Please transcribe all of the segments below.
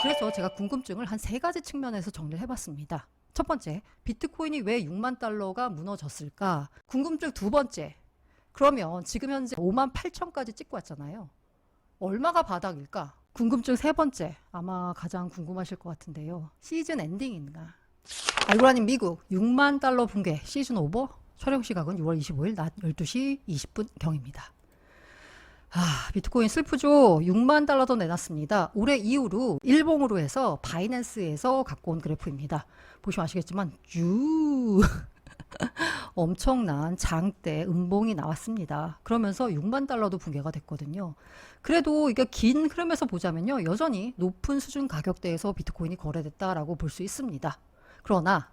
그래서 제가 궁금증을 한 3가지 측면에서 정리를 해봤습니다. 첫 번째, 비트코인이 왜 6만 달러가 무너졌을까? 궁금증 두 번째, 그러면 지금 현재 5만 8천까지 찍고 왔잖아요. 얼마가 바닥일까? 궁금증 세 번째, 아마 가장 궁금하실 것 같은데요. 시즌 엔딩인가? 알고라님 미국 6만 달러 붕괴 시즌 오버? 촬영 시각은 6월 25일 낮 12시 20분 경입니다. 비트코인 슬프죠. 6만 달러 더 내놨습니다. 올해 이후로 일봉으로 해서 바이낸스에서 갖고 온 그래프입니다. 보시면 아시겠지만 엄청난 장대 음봉이 나왔습니다. 그러면서 6만 달러도 붕괴가 됐거든요. 그래도 이게 긴 흐름에서 보자면요, 여전히 높은 수준 가격대에서 비트코인이 거래됐다라고 볼 수 있습니다. 그러나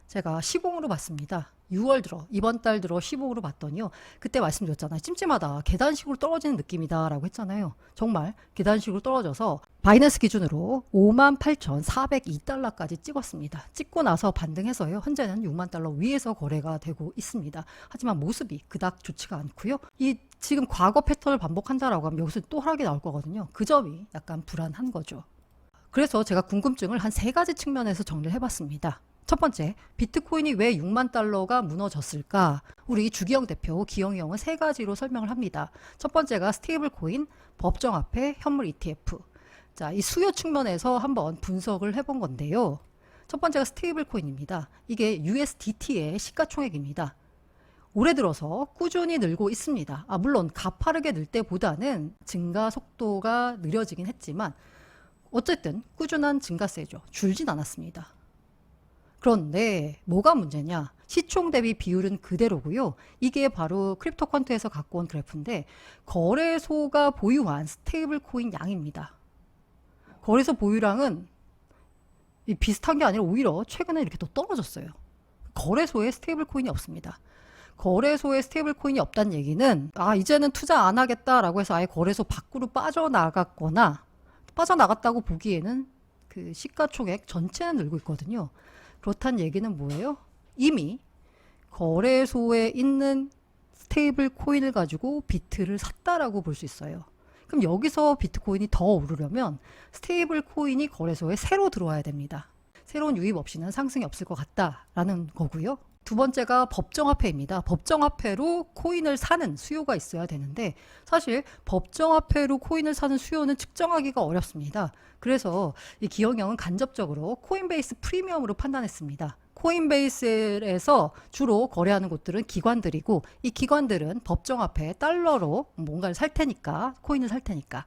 제가 시공으로 봤습니다. 6월 들어, 이번 달 들어 시공으로 봤더니요, 그때 말씀드렸잖아요. 찜찜하다, 계단식으로 떨어지는 느낌이다 라고 했잖아요. 정말 계단식으로 떨어져서 바이낸스 기준으로 58,402달러까지 찍었습니다. 찍고 나서 반등해서요, 현재는 6만 달러 위에서 거래가 되고 있습니다. 하지만 모습이 그닥 좋지가 않고요. 이 지금 과거 패턴을 반복한다라고 하면 여기서 또 하락이 나올 거거든요. 그 점이 약간 불안한 거죠. 그래서 제가 궁금증을 한 3가지 측면에서 정리를 해봤습니다. 첫 번째, 비트코인이 왜 6만 달러가 무너졌을까? 우리 주기영 대표, 기영이 형은 3가지로 설명을 합니다. 첫 번째가 스테이블 코인, 법정화폐, 현물 ETF. 자, 이 수요 측면에서 한번 분석을 해본 건데요. 첫 번째가 스테이블 코인입니다. 이게 USDT의 시가총액입니다. 올해 들어서 꾸준히 늘고 있습니다. 물론 가파르게 늘 때보다는 증가 속도가 느려지긴 했지만 어쨌든 꾸준한 증가세죠. 줄진 않았습니다. 그런데 뭐가 문제냐? 시총 대비 비율은 그대로고요. 이게 바로 크립토컨트에서 갖고 온 그래프인데, 거래소가 보유한 스테이블 코인 양입니다. 거래소 보유량은 비슷한 게 아니라 오히려 최근에 이렇게 더 떨어졌어요. 거래소에 스테이블 코인이 없습니다. 거래소에 스테이블 코인이 없다는 얘기는 이제는 투자 안 하겠다라고 해서 아예 거래소 밖으로 빠져나갔다고 보기에는 그 시가총액 전체는 늘고 있거든요. 그렇다는 얘기는 뭐예요? 이미 거래소에 있는 스테이블 코인을 가지고 비트를 샀다라고 볼 수 있어요. 그럼 여기서 비트코인이 더 오르려면 스테이블 코인이 거래소에 새로 들어와야 됩니다. 새로운 유입 없이는 상승이 없을 것 같다라는 거고요. 두 번째가 법정화폐입니다. 법정화폐로 코인을 사는 수요가 있어야 되는데, 사실 법정화폐로 코인을 사는 수요는 측정하기가 어렵습니다. 그래서 이 기영형은 간접적으로 코인베이스 프리미엄으로 판단했습니다. 코인베이스에서 주로 거래하는 곳들은 기관들이고, 이 기관들은 법정화폐 달러로 뭔가를 살 테니까, 코인을 살 테니까.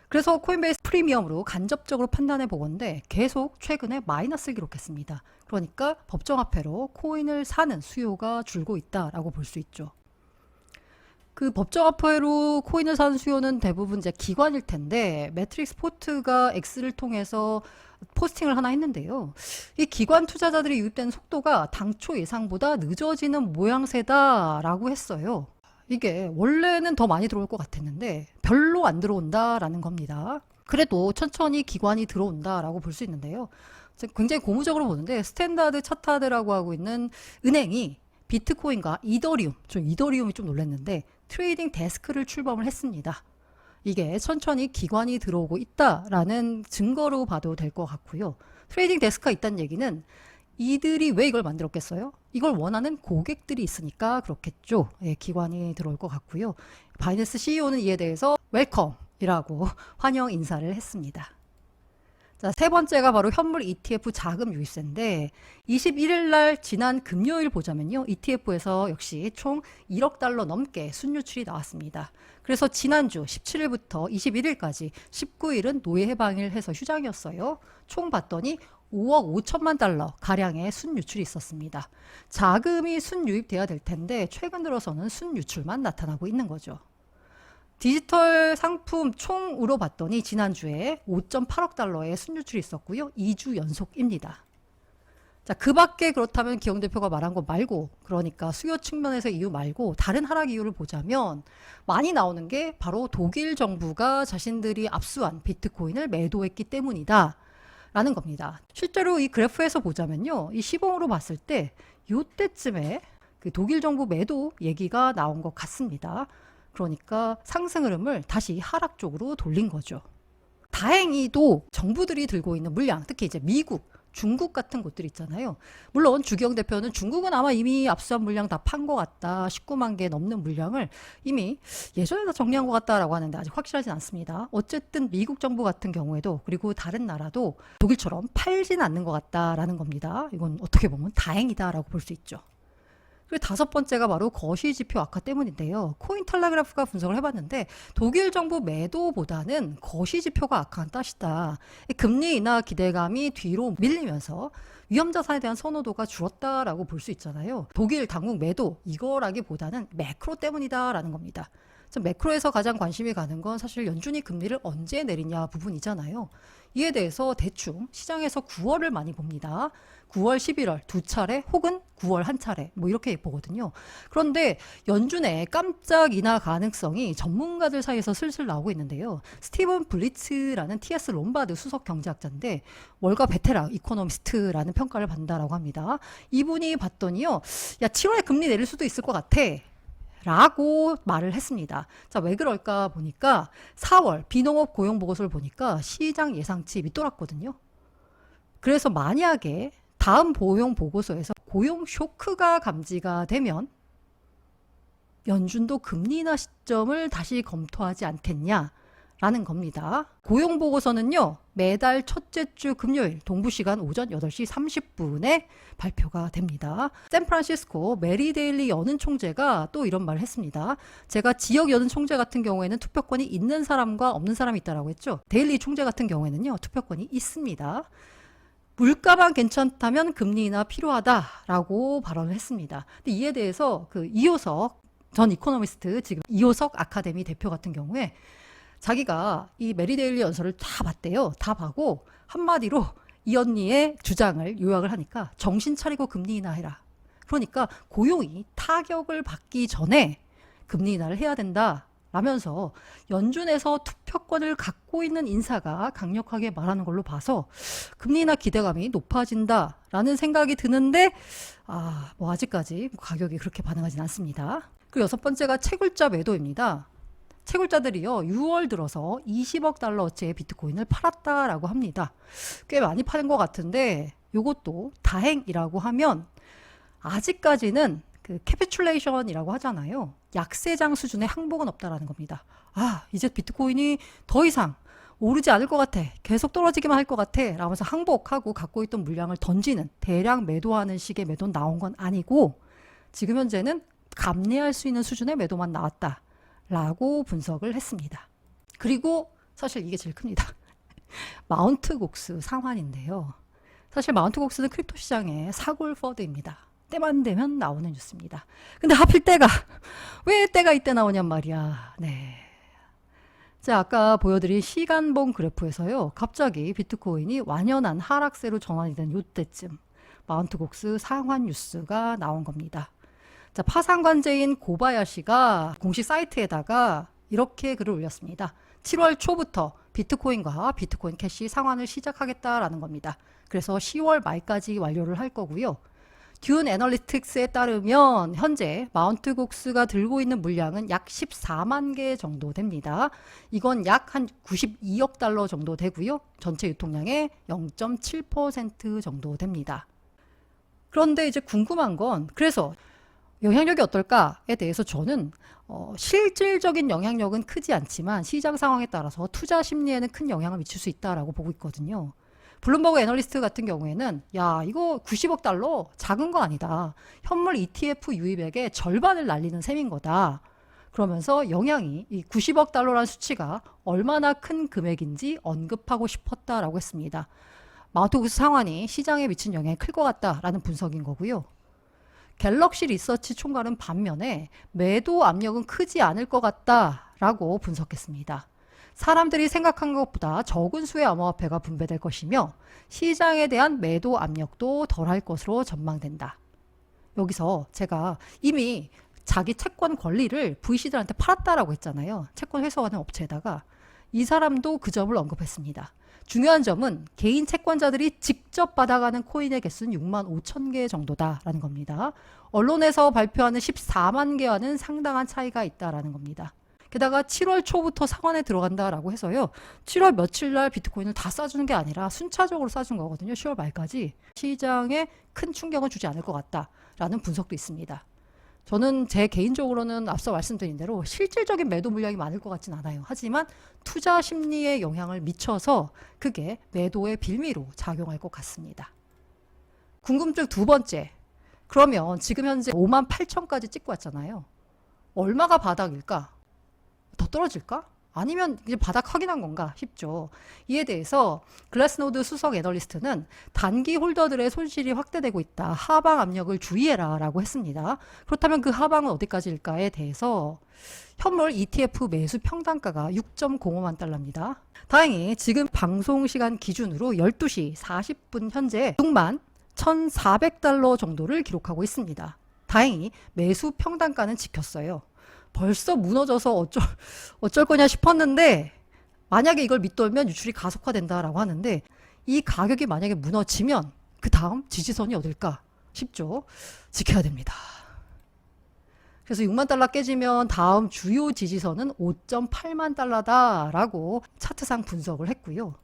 그래서 코인베이스 프리미엄으로 간접적으로 판단해 보건데 계속 최근에 마이너스를 기록했습니다. 그러니까 법정화폐로 코인을 사는 수요가 줄고 있다라고 볼 수 있죠. 그 법정화폐로 코인을 사는 수요는 대부분 이제 기관일 텐데, 매트릭스 포트가 X를 통해서 포스팅을 하나 했는데요. 이 기관 투자자들이 유입되는 속도가 당초 예상보다 늦어지는 모양새다라고 했어요. 이게 원래는 더 많이 들어올 것 같았는데 별로 안 들어온다라는 겁니다. 그래도 천천히 기관이 들어온다라고 볼 수 있는데요. 굉장히 고무적으로 보는데, 스탠다드 차타드라고 하고 있는 은행이 비트코인과 이더리움이 좀 놀랐는데 트레이딩 데스크를 출범을 했습니다. 이게 천천히 기관이 들어오고 있다라는 증거로 봐도 될 것 같고요. 트레이딩 데스크가 있다는 얘기는 이들이 왜 이걸 만들었겠어요? 이걸 원하는 고객들이 있으니까 그렇겠죠. 기관이 들어올 것 같고요. 바이낸스 CEO는 이에 대해서 웰컴이라고 환영 인사를 했습니다. 자, 세 번째가 바로 현물 ETF 자금 유입세인데, 21일 날 지난 금요일 보자면요, ETF에서 역시 총 1억 달러 넘게 순유출이 나왔습니다. 그래서 지난주 17일부터 21일까지 19일은 노예 해방일 해서 휴장이었어요. 총 봤더니 5억 5천만 달러 가량의 순유출이 있었습니다. 자금이 순유입돼야 될 텐데 최근 들어서는 순유출만 나타나고 있는 거죠. 디지털 상품 총으로 봤더니 지난주에 5.8억 달러의 순유출이 있었고요. 2주 연속입니다. 자, 그 밖에 그렇다면 기영 대표가 말한 거 말고, 그러니까 수요 측면에서 이유 말고 다른 하락 이유를 보자면 많이 나오는 게 바로 독일 정부가 자신들이 압수한 비트코인을 매도했기 때문이다 라는 겁니다. 실제로 이 그래프에서 보자면요, 이 시봉으로 봤을 때 이때쯤에 그 독일 정부 매도 얘기가 나온 것 같습니다. 그러니까 상승 흐름을 다시 하락 쪽으로 돌린 거죠. 다행히도 정부들이 들고 있는 물량, 특히 이제 미국, 중국 같은 곳들 있잖아요. 물론 주기영 대표는 중국은 아마 이미 압수한 물량 다 판 것 같다. 19만 개 넘는 물량을 이미 예전에 다 정리한 것 같다라고 하는데 아직 확실하진 않습니다. 어쨌든 미국 정부 같은 경우에도 그리고 다른 나라도 독일처럼 팔진 않는 것 같다라는 겁니다. 이건 어떻게 보면 다행이다라고 볼 수 있죠. 그리고 다섯 번째가 바로 거시지표 악화 때문인데요. 코인텔레그래프가 분석을 해봤는데 독일 정부 매도보다는 거시지표가 악화한 탓이다. 금리 인하 기대감이 뒤로 밀리면서 위험자산에 대한 선호도가 줄었다라고 볼 수 있잖아요. 독일 당국 매도 이거라기보다는 매크로 때문이다라는 겁니다. 매크로에서 가장 관심이 가는 건 사실 연준이 금리를 언제 내리냐 부분이잖아요. 이에 대해서 대충 시장에서 9월을 많이 봅니다. 9월, 11월 두 차례 혹은 9월 한 차례 뭐 이렇게 보거든요. 그런데 연준의 깜짝 인하 가능성이 전문가들 사이에서 슬슬 나오고 있는데요. 스티븐 블리츠라는 TS 롬바드 수석 경제학자인데 월가 베테랑 이코노미스트라는 평가를 받는다라고 합니다. 이분이 봤더니요. 야 7월에 금리 내릴 수도 있을 것 같아. 라고 말을 했습니다. 자, 왜 그럴까 보니까 4월 비농업 고용 보고서를 보니까 시장 예상치 밑돌았거든요. 그래서 만약에 다음 고용 보고서에서 고용 쇼크가 감지가 되면 연준도 금리 인하 시점을 다시 검토하지 않겠냐 라는 겁니다. 고용 보고서는요. 매달 첫째 주 금요일 동부시간 오전 8시 30분에 발표가 됩니다. 샌프란시스코 메리 데일리 여는 총재가 또 이런 말을 했습니다. 제가 지역 여는 총재 같은 경우에는 투표권이 있는 사람과 없는 사람이 있다라고 했죠. 데일리 총재 같은 경우에는요. 투표권이 있습니다. 물가만 괜찮다면 금리 인하 필요하다라고 발언을 했습니다. 근데 이에 대해서 그 이호석 전 이코노미스트 지금 이호석 아카데미 대표 같은 경우에 자기가 이 메리데일리 연설을 다 봤대요. 다 봐고 한마디로 이 언니의 주장을 요약을 하니까 정신 차리고 금리 인하해라. 그러니까 고용이 타격을 받기 전에 금리 인하를 해야 된다. 라면서 연준에서 투표권을 갖고 있는 인사가 강력하게 말하는 걸로 봐서 금리 인하 기대감이 높아진다라는 생각이 드는데 뭐 아직까지 가격이 그렇게 반응하진 않습니다. 그리고 여섯 번째가 채굴자 매도입니다. 채굴자들이요 6월 들어서 20억 달러어치의 비트코인을 팔았다라고 합니다. 꽤 많이 파는 것 같은데 이것도 다행이라고 하면 아직까지는 그 캐피출레이션이라고 하잖아요. 약세장 수준의 항복은 없다라는 겁니다. 이제 비트코인이 더 이상 오르지 않을 것 같아. 계속 떨어지기만 할 것 같아. 라면서 항복하고 갖고 있던 물량을 던지는 대량 매도하는 식의 매도는 나온 건 아니고 지금 현재는 감내할 수 있는 수준의 매도만 나왔다. 라고 분석을 했습니다. 그리고 사실 이게 제일 큽니다. 마운트 곡스 상환인데요. 사실 마운트 곡스는 크립토 시장의 사골 퍼드입니다. 때만 되면 나오는 뉴스입니다. 근데 하필 때가 왜 때가 이때 나오냔 말이야. 네. 자, 아까 보여드린 시간봉 그래프에서요. 갑자기 비트코인이 완연한 하락세로 전환이 된 이때쯤 마운트 곡스 상환 뉴스가 나온 겁니다. 자, 파산관제인 고바야시가 공식 사이트에다가 이렇게 글을 올렸습니다. 7월 초부터 비트코인과 비트코인 캐시 상환을 시작하겠다라는 겁니다. 그래서 10월 말까지 완료를 할 거고요. 듀 애널리틱스에 따르면 현재 마운트 곡스가 들고 있는 물량은 약 14만 개 정도 됩니다. 이건 약 한 92억 달러 정도 되고요. 전체 유통량의 0.7% 정도 됩니다. 그런데 이제 궁금한 건 그래서 영향력이 어떨까에 대해서 저는 실질적인 영향력은 크지 않지만 시장 상황에 따라서 투자 심리에는 큰 영향을 미칠 수 있다라고 보고 있거든요. 블룸버그 애널리스트 같은 경우에는 야 이거 90억 달러 작은 거 아니다. 현물 ETF 유입액의 절반을 날리는 셈인 거다. 그러면서 영향이 이 90억 달러라는 수치가 얼마나 큰 금액인지 언급하고 싶었다라고 했습니다. 마운트 곡스 상환이 시장에 미친 영향이 클 것 같다라는 분석인 거고요. 갤럭시 리서치 총괄은 반면에 매도 압력은 크지 않을 것 같다라고 분석했습니다. 사람들이 생각한 것보다 적은 수의 암호화폐가 분배될 것이며 시장에 대한 매도 압력도 덜할 것으로 전망된다. 여기서 제가 이미 자기 채권 권리를 VC들한테 팔았다라고 했잖아요. 채권 회수하는 업체에다가 이 사람도 그 점을 언급했습니다. 중요한 점은 개인 채권자들이 직접 받아가는 코인의 개수는 6만 5천 개 정도다라는 겁니다. 언론에서 발표하는 14만 개와는 상당한 차이가 있다라는 겁니다. 게다가 7월 초부터 상한에 들어간다라고 해서요. 7월 며칠 날 비트코인을 다 싸주는 게 아니라 순차적으로 싸준 거거든요. 10월 말까지. 시장에 큰 충격은 주지 않을 것 같다라는 분석도 있습니다. 저는 제 개인적으로는 앞서 말씀드린 대로 실질적인 매도 물량이 많을 것 같진 않아요. 하지만 투자 심리에 영향을 미쳐서 그게 매도의 빌미로 작용할 것 같습니다. 궁금증 두 번째. 그러면 지금 현재 58,000까지 찍고 왔잖아요. 얼마가 바닥일까? 더 떨어질까? 아니면 이제 바닥 확인한 건가 싶죠. 이에 대해서 글래스노드 수석 애널리스트는 단기 홀더들의 손실이 확대되고 있다. 하방 압력을 주의해라 라고 했습니다. 그렇다면 그 하방은 어디까지일까에 대해서 현물 ETF 매수 평단가가 6.05만 달러입니다. 다행히 지금 방송 시간 기준으로 12시 40분 현재 6만 1,400달러 정도를 기록하고 있습니다. 다행히 매수 평단가는 지켰어요. 벌써 무너져서 어쩔 거냐 싶었는데 만약에 이걸 밑돌면 유출이 가속화된다라고 하는데 이 가격이 만약에 무너지면 그 다음 지지선이 어딜까 싶죠. 지켜야 됩니다. 그래서 6만 달러 깨지면 다음 주요 지지선은 5.8만 달러다라고 차트상 분석을 했고요.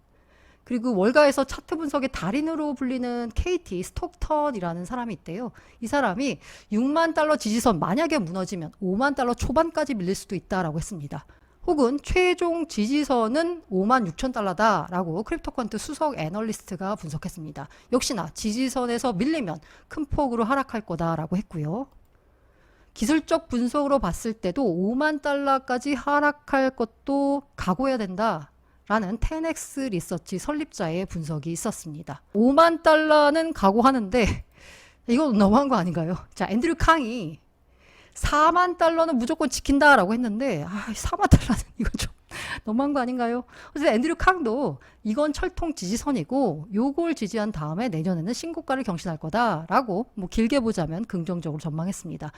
그리고 월가에서 차트 분석의 달인으로 불리는 KT 스톡턴이라는 사람이 있대요. 이 사람이 6만 달러 지지선 만약에 무너지면 5만 달러 초반까지 밀릴 수도 있다라고 했습니다. 혹은 최종 지지선은 5만 6천 달러다라고 크립토컨트 수석 애널리스트가 분석했습니다. 역시나 지지선에서 밀리면 큰 폭으로 하락할 거다라고 했고요. 기술적 분석으로 봤을 때도 5만 달러까지 하락할 것도 각오해야 된다. 라는 10X 리서치 설립자의 분석이 있었습니다. 5만 달러는 각오하는데 이거 너무한 거 아닌가요? 자, 앤드류 캉이 4만 달러는 무조건 지킨다라고 했는데 4만 달러는 이건 좀 너무한 거 아닌가요? 그래서 앤드류 캉도 이건 철통 지지선이고 요걸 지지한 다음에 내년에는 신고가를 경신할 거다라고 뭐 길게 보자면 긍정적으로 전망했습니다.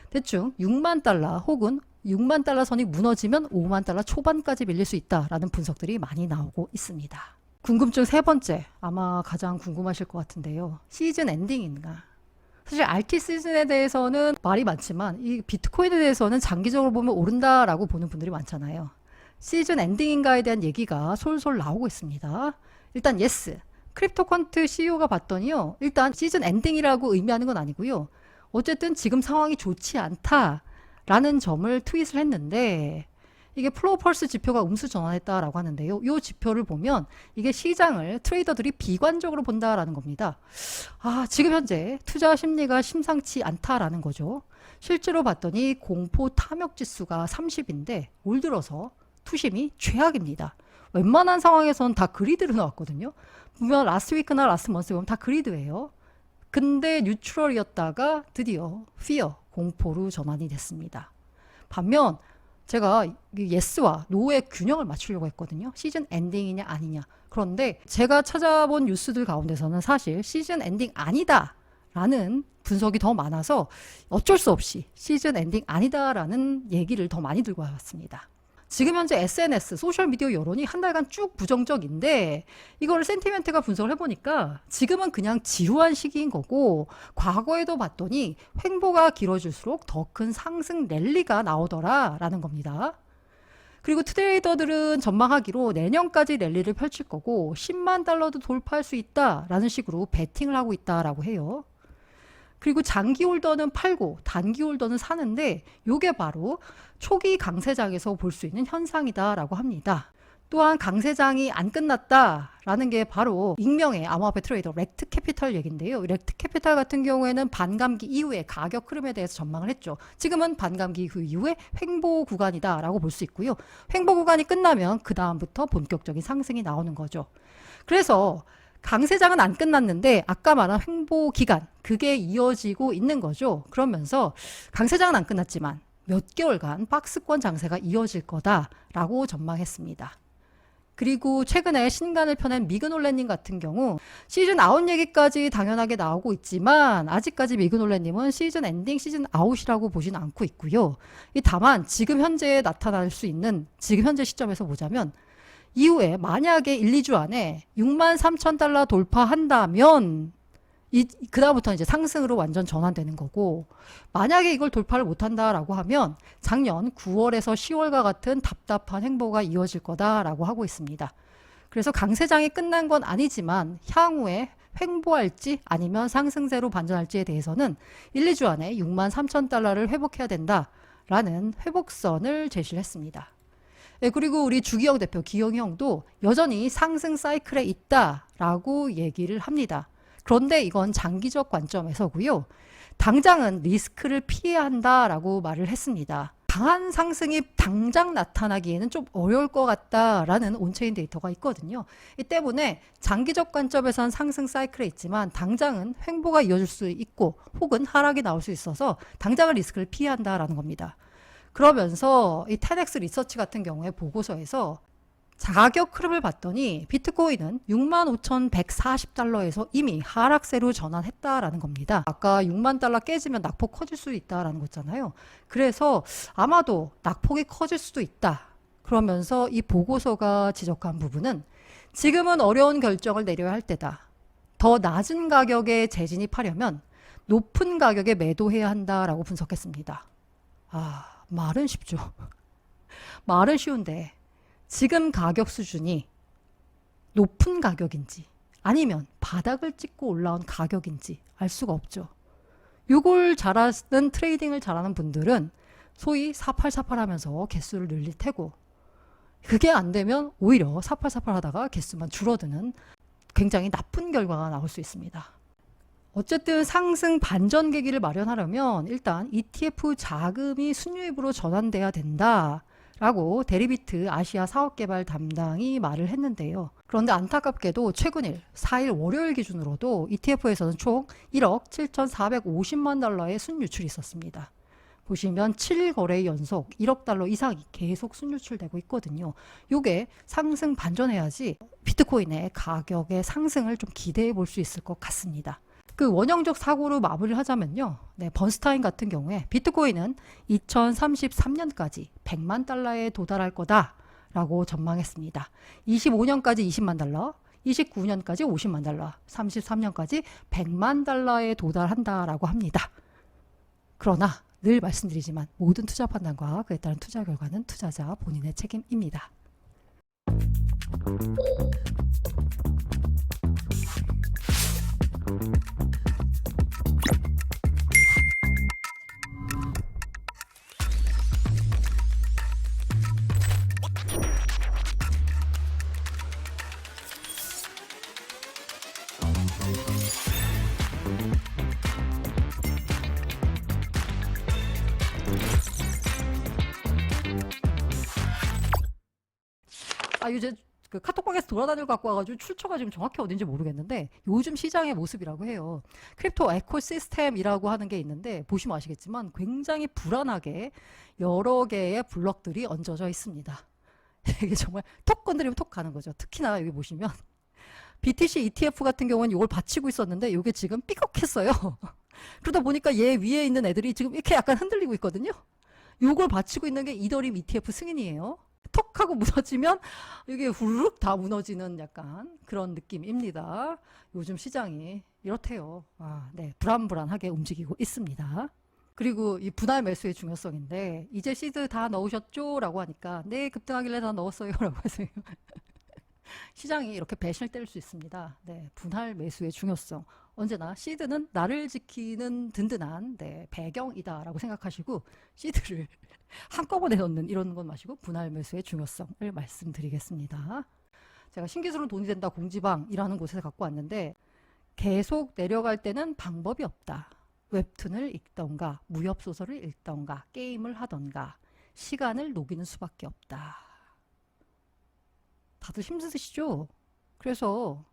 대충 6만 달러 혹은 6만 달러 선이 무너지면 5만 달러 초반까지 밀릴 수 있다라는 분석들이 많이 나오고 있습니다. 궁금증 세 번째, 아마 가장 궁금하실 것 같은데요. 시즌 엔딩인가? 사실 RT 시즌에 대해서는 말이 많지만 이 비트코인에 대해서는 장기적으로 보면 오른다라고 보는 분들이 많잖아요. 시즌 엔딩인가에 대한 얘기가 솔솔 나오고 있습니다. 일단 예스. 크립토컨트 CEO가 봤더니요. 일단 시즌 엔딩이라고 의미하는 건 아니고요. 어쨌든 지금 상황이 좋지 않다라는 점을 트윗을 했는데 이게 플로우 펄스 지표가 음수 전환했다라고 하는데요. 이 지표를 보면 이게 시장을 트레이더들이 비관적으로 본다라는 겁니다. 지금 현재 투자 심리가 심상치 않다라는 거죠. 실제로 봤더니 공포 탐욕 지수가 30인데 올 들어서 투심이 최악입니다. 웬만한 상황에서는 다 그리드로 나왔거든요. 보면 라스트 위크나 라스트 먼스 보면 다 그리드예요. 근데 뉴트럴이었다가 드디어 피어, 공포로 전환이 됐습니다. 반면 제가 예스와 노의 균형을 맞추려고 했거든요. 시즌 엔딩이냐 아니냐. 그런데 제가 찾아본 뉴스들 가운데서는 사실 시즌 엔딩 아니다 라는 분석이 더 많아서 어쩔 수 없이 시즌 엔딩 아니다라는 얘기를 더 많이 들고 왔습니다. 지금 현재 SNS, 소셜미디어 여론이 한 달간 쭉 부정적인데 이걸 센티멘트가 분석을 해보니까 지금은 그냥 지루한 시기인 거고 과거에도 봤더니 횡보가 길어질수록 더 큰 상승 랠리가 나오더라 라는 겁니다. 그리고 트레이더들은 전망하기로 내년까지 랠리를 펼칠 거고 10만 달러도 돌파할 수 있다라는 식으로 베팅을 하고 있다라고 해요. 그리고 장기 홀더는 팔고 단기 홀더는 사는데 이게 바로 초기 강세장에서 볼 수 있는 현상이다라고 합니다. 또한 강세장이 안 끝났다라는 게 바로 익명의 암호화폐 트레이더 렉트 캐피탈 얘긴데요. 렉트 캐피탈 같은 경우에는 반감기 이후에 가격 흐름에 대해서 전망을 했죠. 지금은 반감기 그 이후에 횡보 구간이다라고 볼 수 있고요. 횡보 구간이 끝나면 그 다음부터 본격적인 상승이 나오는 거죠. 그래서 강세장은 안 끝났는데 아까 말한 횡보 기간 그게 이어지고 있는 거죠. 그러면서 강세장은 안 끝났지만 몇 개월간 박스권 장세가 이어질 거다라고 전망했습니다. 그리고 최근에 신간을 펴낸 미그놀레님 같은 경우 시즌 아웃 얘기까지 당연하게 나오고 있지만 아직까지 미그놀레님은 시즌 엔딩, 시즌 아웃이라고 보지는 않고 있고요. 다만 지금 현재 나타날 수 있는 지금 현재 시점에서 보자면 이후에 만약에 1, 2주 안에 6만 3천 달러 돌파한다면 그다음부터는 이제 상승으로 완전 전환되는 거고, 만약에 이걸 돌파를 못한다라고 하면 작년 9월에서 10월과 같은 답답한 행보가 이어질 거다라고 하고 있습니다. 그래서 강세장이 끝난 건 아니지만 향후에 횡보할지 아니면 상승세로 반전할지에 대해서는 1, 2주 안에 63,000달러를 회복해야 된다라는 회복선을 제시를 했습니다. 네, 그리고 우리 주기영 대표, 기영이 형도 여전히 상승 사이클에 있다라고 얘기를 합니다. 그런데 이건 장기적 관점에서고요. 당장은 리스크를 피해야 한다라고 말을 했습니다. 강한 상승이 당장 나타나기에는 좀 어려울 것 같다라는 온체인 데이터가 있거든요. 이 때문에 장기적 관점에서는 상승 사이클에 있지만 당장은 횡보가 이어질 수 있고 혹은 하락이 나올 수 있어서 당장은 리스크를 피해야 한다라는 겁니다. 그러면서 이 10X 리서치 같은 경우에 보고서에서 가격 흐름을 봤더니 비트코인은 65,140달러에서 이미 하락세로 전환했다라는 겁니다. 아까 6만 달러 깨지면 낙폭 커질 수 있다라는 거잖아요. 그래서 아마도 낙폭이 커질 수도 있다. 그러면서 이 보고서가 지적한 부분은 지금은 어려운 결정을 내려야 할 때다. 더 낮은 가격에 재진입하려면 높은 가격에 매도해야 한다라고 분석했습니다. 말은 쉽죠. 말은 쉬운데 지금 가격 수준이 높은 가격인지 아니면 바닥을 찍고 올라온 가격인지 알 수가 없죠. 이걸 잘하는 트레이딩을 잘하는 분들은 소위 4848 하면서 개수를 늘릴 테고, 그게 안 되면 오히려 4848 하다가 개수만 줄어드는 굉장히 나쁜 결과가 나올 수 있습니다. 어쨌든 상승 반전 계기를 마련하려면 일단 ETF 자금이 순유입으로 전환돼야 된다 라고 데리비트 아시아 사업개발 담당이 말을 했는데요. 그런데 안타깝게도 최근 4일 월요일 기준으로도 ETF에서는 총 1억 7,450만 달러의 순유출이 있었습니다. 보시면 7일 거래 연속 1억 달러 이상이 계속 순유출되고 있거든요. 이게 상승 반전해야지 비트코인의 가격의 상승을 좀 기대해 볼 수 있을 것 같습니다. 그 원형적 사고로 마무리를 하자면요. 번스타인 같은 경우에 비트코인은 2033년까지 100만 달러에 도달할 거다라고 전망했습니다. 25년까지 20만 달러, 29년까지 50만 달러, 33년까지 100만 달러에 도달한다라고 합니다. 그러나 늘 말씀드리지만 모든 투자 판단과 그에 따른 투자 결과는 투자자 본인의 책임입니다. 요새 그 카톡방에서 돌아다니고 갖고 와가지고 출처가 지금 정확히 어딘지 모르겠는데 요즘 시장의 모습이라고 해요. 크립토 에코시스템이라고 하는 게 있는데 보시면 아시겠지만 굉장히 불안하게 여러 개의 블럭들이 얹어져 있습니다. 이게 정말 톡 건드리면 톡 가는 거죠. 특히나 여기 보시면 BTC ETF 같은 경우는 이걸 받치고 있었는데 이게 지금 삐걱했어요. 그러다 보니까 얘 위에 있는 애들이 지금 이렇게 약간 흔들리고 있거든요. 이걸 받치고 있는 게 이더리움 ETF 승인이에요. 톡 하고 무너지면 이게 후루룩 다 무너지는 약간 그런 느낌입니다. 요즘 시장이 이렇대요. 네, 불안불안하게 움직이고 있습니다. 그리고 이 분할 매수의 중요성인데 이제 시드 다 넣으셨죠? 라고 하니까 네, 급등하길래 다 넣었어요. 라고 하세요. 시장이 이렇게 배신을 때릴 수 있습니다. 네, 분할 매수의 중요성. 언제나 시드는 나를 지키는 든든한 배경이다라고 생각하시고 시드를 한꺼번에 넣는 이런 건 마시고 분할 매수의 중요성을 말씀드리겠습니다. 제가 신기술은 돈이 된다 공지방이라는 곳에서 갖고 왔는데 계속 내려갈 때는 방법이 없다. 웹툰을 읽던가 무협소설을 읽던가 게임을 하던가 시간을 녹이는 수밖에 없다. 다들 힘드시죠? 그래서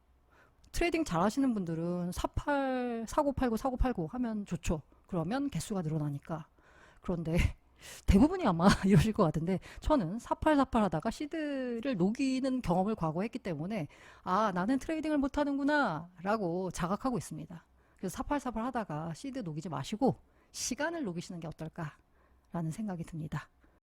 트레이딩 잘 하시는 분들은 사고 팔고 하면 좋죠. 그러면 개수가 늘어나니까. 그런데 대부분이 아마 이러실 것 같은데 저는 4848 하다가 시드를 녹이는 경험을 과거에 했기 때문에 나는 트레이딩을 못하는구나 라고 자각하고 있습니다. 그래서 4848 하다가 시드 녹이지 마시고 시간을 녹이시는 게 어떨까 라는 생각이 듭니다.